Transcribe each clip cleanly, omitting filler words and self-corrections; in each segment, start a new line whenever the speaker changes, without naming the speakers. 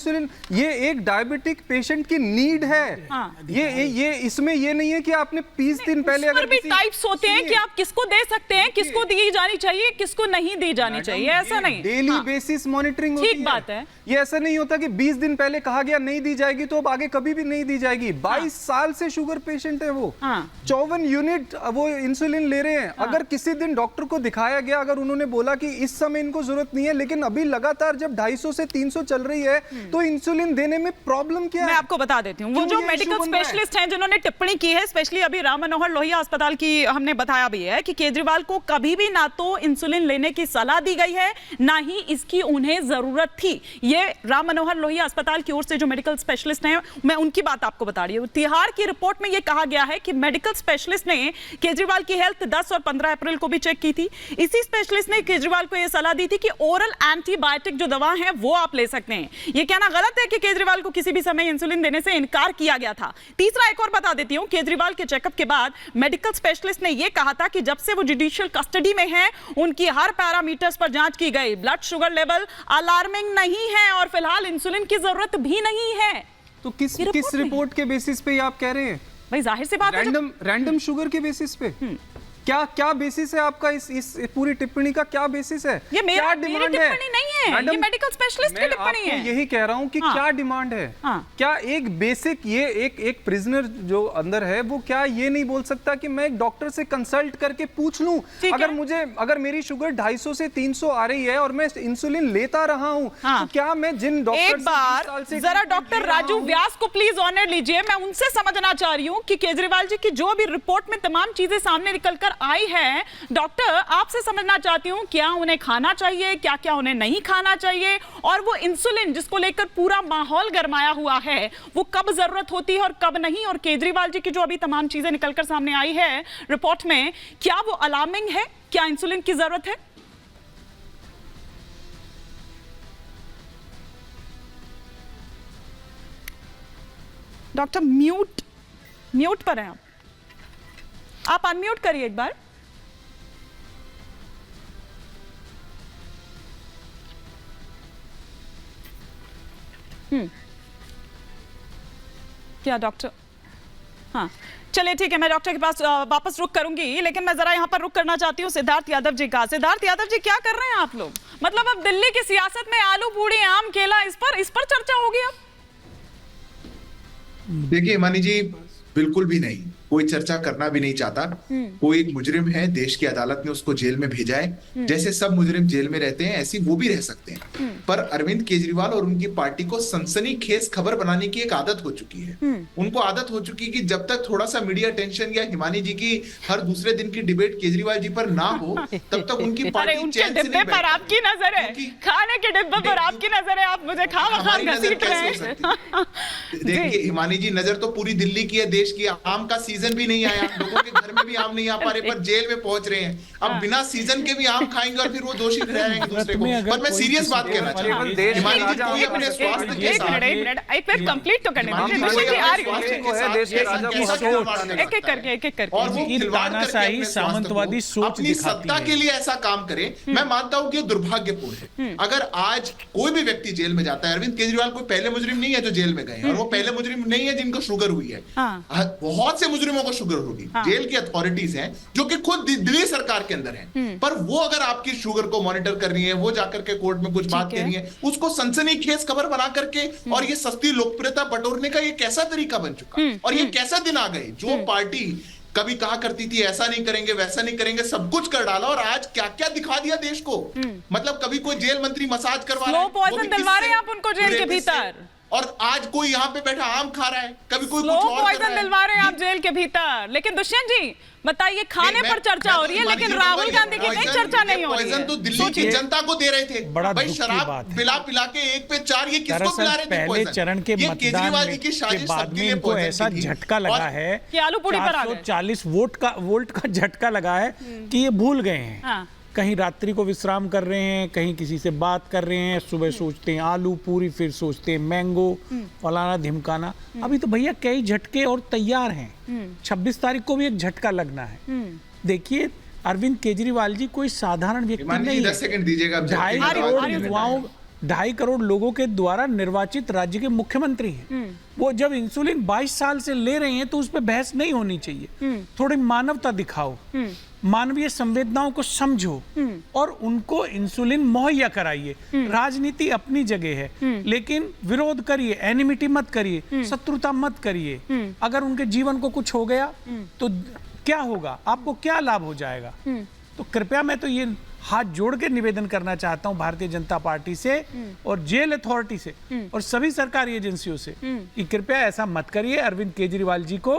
Insulin, ये एक diabetic patient की नीड है। ये इसमें ये नहीं है कि आपने 20 दिन पहले अगर
भी टाइप्स होते हैं कि आप किसको दे सकते हैं, किसको दी जानी चाहिए, किसको नहीं दी जानी चाहिए, ऐसा नहीं।
डेली बेसिस मॉनिटरिंग होती है।
ठीक बात है।
ये ऐसा नहीं होता कि 20 दिन पहले कहा गया नहीं दी जाएगी तो अब आगे कभी भी नहीं दी जाएगी। 22 साल से शुगर पेशेंट है वो, 54 यूनिट वो इंसुलिन ले रहे हैं। अगर किसी दिन डॉक्टर को दिखाया गया, अगर उन्होंने बोला कि इस समय इनको जरूरत नहीं है, लेकिन अभी लगातार जब 250 से 300 चल रही है तो इंसुलिन देने में प्रॉब्लम क्या है?
मैं आपको बता देती हूँ। वो जो मेडिकल स्पेशलिस्ट हैं जिन्होंने टिप्पणी की है, स्पेशली अभी राम मनोहर लोहिया अस्पताल की, हमने बताया भी है कि केजरीवाल को कभी भी ना तो इंसुलिन लेने की सलाह दी गई है, ना ही इसकी उन्हें जरूरत थी। ये राम मनोहर लोहिया अस्पताल की ओर से जो मेडिकल स्पेशलिस्ट हैं, मैं उनकी बात आपको बता रही हूँ। तिहाड़ की रिपोर्ट में यह कहा गया है कि मेडिकल स्पेशलिस्ट ने केजरीवाल की हेल्थ 10 और 15 अप्रैल को भी चेक की थी। इसी स्पेशलिस्ट ने केजरीवाल को यह सलाह दी थी कि ओरल एंटीबायोटिक जो दवा है वो आप ले सकते हैं। यह कहना गलत है कि केजरीवाल को किसी भी समय इंसुलिन देने से इनकार किया गया था। तीसरा एक और बता देती हूं, केजरीवाल के चेकअप के बाद मेडिकल स्पेशलिस्ट ने यह कहा था कि जब से वो जुडिशियल कस्टडी में है, उनकी हर पैरामीटर्स पर जांच की गई, ब्लड शुगर लेवल अलार्मिंग नहीं है और फिलहाल इंसुलिन की जरूरत भी नहीं है।
तो किस रिपोर्ट के बेसिस पे आप कह रहे हैं?
भाई जाहिर सी बात है,
रैंडम शुगर के बेसिस पे क्या बेसिस है आपका? इस पूरी टिप्पणी का क्या बेसिस है?
ये मेरी टिप्पणी नहीं है, ये मेडिकल स्पेशलिस्ट की टिप्पणी है।
यही कह रहा हूं कि क्या डिमांड है? क्या एक बेसिक, ये एक प्रिजनर जो अंदर है वो क्या ये नहीं बोल सकता कि मैं एक डॉक्टर से कंसल्ट करके पूछ लूं, अगर मेरी शुगर 250 से 300 आ रही है और मैं इंसुलिन लेता रहा हूं, तो क्या मैं जिन डॉक्टर
एक बार जरा डॉक्टर राजू व्यास को प्लीज ऑनर लीजिए। मैं उनसे समझना चाह रही हूं कि केजरीवाल जी की जो भी रिपोर्ट में तमाम चीजें सामने निकलकर आई है, डॉक्टर आपसे समझना चाहती हूं क्या उन्हें खाना चाहिए, क्या क्या उन्हें नहीं खाना चाहिए, और वो इंसुलिन जिसको लेकर पूरा माहौल गरमाया हुआ है वो कब जरूरत होती है और कब नहीं, और केजरीवाल जी की जो अभी तमाम चीजें निकलकर सामने आई है रिपोर्ट में, क्या वो अलार्मिंग है? क्या इंसुलिन की जरूरत है? डॉक्टर म्यूट पर हैं आप अनम्यूट करिए एक बार। क्या डॉक्टर? हाँ चलिए ठीक है, मैं डॉक्टर के पास वापस रुक करूंगी, लेकिन मैं जरा यहाँ पर रुक करना चाहती हूँ सिद्धार्थ यादव जी का। सिद्धार्थ यादव जी, क्या कर रहे हैं आप लोग? मतलब अब दिल्ली की सियासत में आलू पूड़ी आम केला इस पर चर्चा होगी अब?
देखिए हिमानी जी, बिल्कुल भी नहीं, कोई चर्चा करना भी नहीं चाहता। कोई एक मुजरिम है, देश की अदालत ने उसको जेल में भेजा है। जैसे सब मुजरिम जेल में रहते हैं ऐसी वो भी रह सकते हैं, पर अरविंद केजरीवाल और उनकी पार्टी को सनसनीखेज खबर बनाने की एक आदत हो चुकी है। उनको आदत हो चुकी है कि जब तक थोड़ा सा मीडिया टेंशन या हिमानी जी की हर दूसरे दिन की डिबेट केजरीवाल जी पर ना हो, तब तक उनकी पार्टी चैन से नहीं
पर आपकी नजर है, खाने के डिब्बे पर आपकी नजर है, आप मुझे खा घसीट रहे हैं।
देखिए हिमानी जी, नजर तो पूरी दिल्ली की है, देश की। आम का सीजन भी नहीं आया, लोगों के घर में भी आम नहीं आ पा रहे, पर जेल में पहुंच रहे हैं। अब बिना सीजन के भी आम खाएंगे और फिर वो दोषी ठहराएंगे दूसरे को। पर मैं सीरियस बात कहना चाहता हूं, हिमानी जी, कोई अपने स्वास्थ्य के साथ
एक मिनट कंप्लीट तो करने दीजिए। आ रही एक एक करके
और वो तानाशाही सामंतवादी सोच अपनी सत्ता के लिए ऐसा काम करे, मैं मानता हूं कि दुर्भाग्यपूर्ण है। अगर आज कोई भी व्यक्ति जेल में जाता है, अरविंद केजरीवाल कोई पहले मुजरिम नहीं है जो जेल में गए, और वो पहले मुजरिम नहीं है जिनको शुगर हुई है। बहुत से मुजरिमों को शुगर होगी, जेल की अथॉरिटीज हैं जो कि खुद दिल्ली सरकार के अंदर हैं, पर वो अगर आपकी शुगर को मॉनिटर कर रही है, वो जाकर के कोर्ट में कुछ बात कर रही है, उसको सनसनीखेज खबर बना करके और ये सस्ती लोकप्रियता बटोरने का ये कैसा तरीका बन चुका, और ये कैसा दिन आ गए। जो पार्टी कभी कहा करती थी ऐसा नहीं करेंगे वैसा नहीं करेंगे, सब कुछ कर डाला, और आज क्या क्या दिखा दिया देश को। मतलब कभी कोई जेल मंत्री मसाज करवा रहा है,
पॉइजन दिलवा रहे हैं आप उनको जेल के भीतर,
और आज कोई यहाँ पे बैठा आम खा रहा है, कभी कोई कुछ और
पॉइजन दिलवा रहे हैं आप जेल के भीतर। लेकिन दुष्यंत जी बताइए, खाने पर चर्चा हो रही है लेकिन राहुल गांधी की कहीं चर्चा नहीं हो रही है।
तो दिल्ली की जनता को दे रहे थे, भाई शराब पिला पिला के 1 पे 4, ये किसको पिला रहे थे?
पहले चरण के मतदान के बाद में इनको ऐसा झटका लगा है
कि आलू पूड़ी पर आ गए,
440 वोल्ट का झटका लगा है कि ये भूल गए हैं। कहीं रात्रि को विश्राम कर रहे हैं, कहीं किसी से बात कर रहे हैं, सुबह सोचते हैं आलू पूरी, फिर सोचते हैं मैंगो, फलाना ढिमकाना। अभी तो भैया कई झटके और तैयार हैं। 26 तारीख को भी एक झटका लगना है। देखिए 2.5 करोड़ लोगों के द्वारा निर्वाचित राज्य के मुख्यमंत्री हैं। वो जब इंसुलिन 22 साल से ले रहे हैं तो उस पर बहस नहीं होनी चाहिए। थोड़ी मानवता दिखाओ, मानवीय संवेदनाओं को समझो और उनको इंसुलिन मुहैया कराइए। राजनीति अपनी जगह है, लेकिन विरोध करिए, एनिमिटी मत करिए, शत्रुता मत करिए। अगर उनके जीवन को कुछ हो गया तो क्या होगा, आपको क्या लाभ हो जाएगा? तो कृपया मैं तो ये हाथ जोड़ के निवेदन करना चाहता हूं भारतीय जनता पार्टी से और जेल अथॉरिटी से और सभी सरकारी एजेंसियों से कि कृपया ऐसा मत करिए। अरविंद केजरीवाल जी को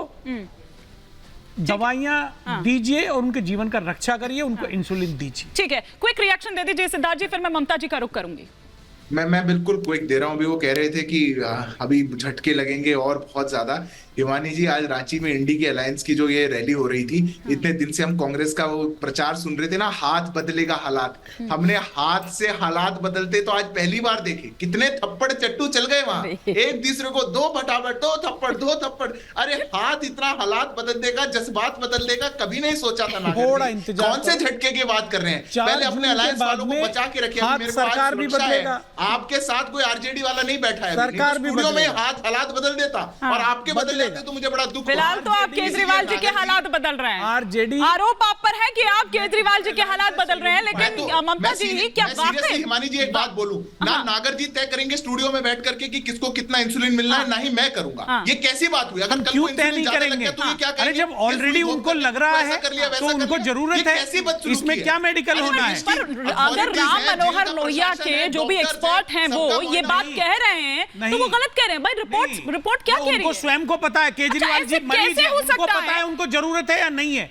दवाइयां दीजिए और उनके जीवन का रक्षा करिए, उनको इंसुलिन दीजिए।
ठीक है, क्विक रिएक्शन दे दीजिए सिद्धार्थ जी, फिर मैं ममता जी का रुख करूंगी।
मैं बिल्कुल क्विक दे रहा हूं। अभी वो कह रहे थे कि अभी झटके लगेंगे और बहुत ज्यादा। हिमानी जी, आज रांची में इंडी की अलायंस की जो ये रैली हो रही थी, इतने दिन से हम कांग्रेस का वो प्रचार सुन रहे थे ना, हाथ बदलेगा हालात। हमने हाथ से हालात बदलते तो आज पहली बार देखे। कितने थप्पड़ चट्टू चल गए वहां, एक दूसरे को दो फटाफट, दो थप्पड़। अरे हाथ इतना हालात बदल देगा, जज्बात बदल देगा, कभी नहीं सोचा था।
थोड़ा इंतजार,
कौन से झटके की बात कर रहे हैं? पहले अपने अलायंस वालों को बचा के रखिए। मेरे को
सरकार भी बदलेगा,
आपके साथ कोई आरजेडी वाला नहीं बैठा है,
सरकार भी
स्टूडियो में हाथ हालात बदल देता और आपके बदल जाते तो मुझे बड़ा दुख।
फिलहाल तो आप केजरीवाल जी के हालात बदल रहे हैं।
आरजेडी
आरोप आप पर है कि आप केजरीवाल जी के हालात बदल रहे हैं, लेकिन ममता जी क्या वाकई?
हिमानी जी, एक बात बोलूं ना, नागर जी तय करेंगे स्टूडियो में बैठ करके कि किसको कितना इंसुलिन मिलना है, ना ही मैं करूंगा। ये कैसी बात हुई? अगर
क्यों तय नहीं करेंगे? अरे जब ऑलरेडी उनको लग रहा है तो उनको जरूरत है, इसमें क्या मेडिकल होना है?
अगर राम मनोहर लोहिया के जो भी एक्सपर्ट हैं वो ये बात कह रहे हैं तो वो गलत कह रहे हैं। भाई रिपोर्ट क्या कह रही है?
उनको स्वयं को पता है, केजरीवाल जी मरीज हैं, उनको पता है उनको जरूरत है या नहीं है।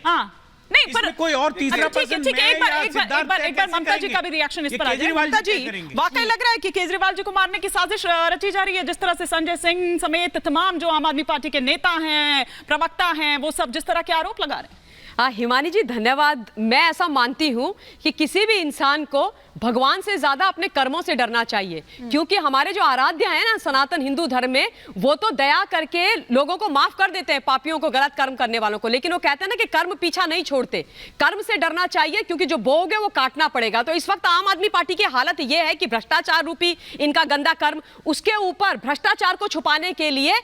नहीं, पर
कोई और तीसरा पर्सन
ठीक है, एक बार ममता जी का भी रिएक्शन इस पर आ जाए। ममता जी, वाकई लग रहा है कि केजरीवाल जी को मारने की साजिश रची जा रही है, जिस तरह से संजय सिंह समेत तमाम जो आम आदमी पार्टी के नेता हैं, प्रवक्ता हैं, वो सब जिस तरह के आरोप लगा रहे हैं।
हिमानी जी धन्यवाद। मैं ऐसा मानती हूं कि किसी भी इंसान को भगवान से ज्यादा अपने कर्मों से डरना चाहिए, क्योंकि हमारे जो आराध्य हैं ना सनातन हिंदू धर्म में, वो तो दया करके लोगों को माफ कर देते हैं, पापियों को, गलत कर्म करने वालों को। लेकिन वो कहते हैं ना कि कर्म पीछा नहीं छोड़ते। कर्म से डरना चाहिए, क्योंकि जो बोओगे वो काटना पड़ेगा। तो इस वक्त आम आदमी पार्टी की हालत ये है कि भ्रष्टाचार रूपी इनका गंदा कर्म, उसके ऊपर भ्रष्टाचार को छुपाने के लिए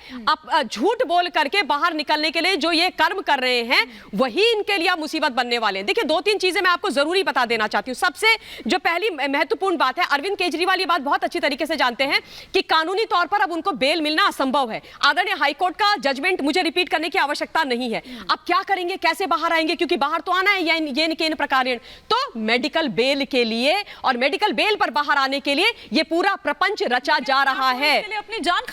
झूठ बोल करके बाहर निकलने के लिए जो ये कर्म कर रहे हैं, वही इनके लिए मुसीबत बनने वाले हैं। देखिए, 2-3 चीजें मैं आपको जरूरी बता देना चाहती हूं। सबसे जो पहली महत्वपूर्ण बात है, अरविंद केजरीवाल ये बात बहुत अच्छी तरीके से जानते हैं कि कानूनी तौर पर अब उनको बेल मिलना असंभव है। आदरणीय हाईकोर्ट का जजमेंट मुझे रिपीट करने की आवश्यकता नहीं है। अब क्या करेंगे, कैसे बाहर आएंगे, क्योंकि बाहर तो आना है ये प्रकार तो मेडिकल बेल के लिए और मेडिकल बेल पर बाहर आने के लिए ये पूरा प्रपंच रचा जा रहा है।
अपनी जान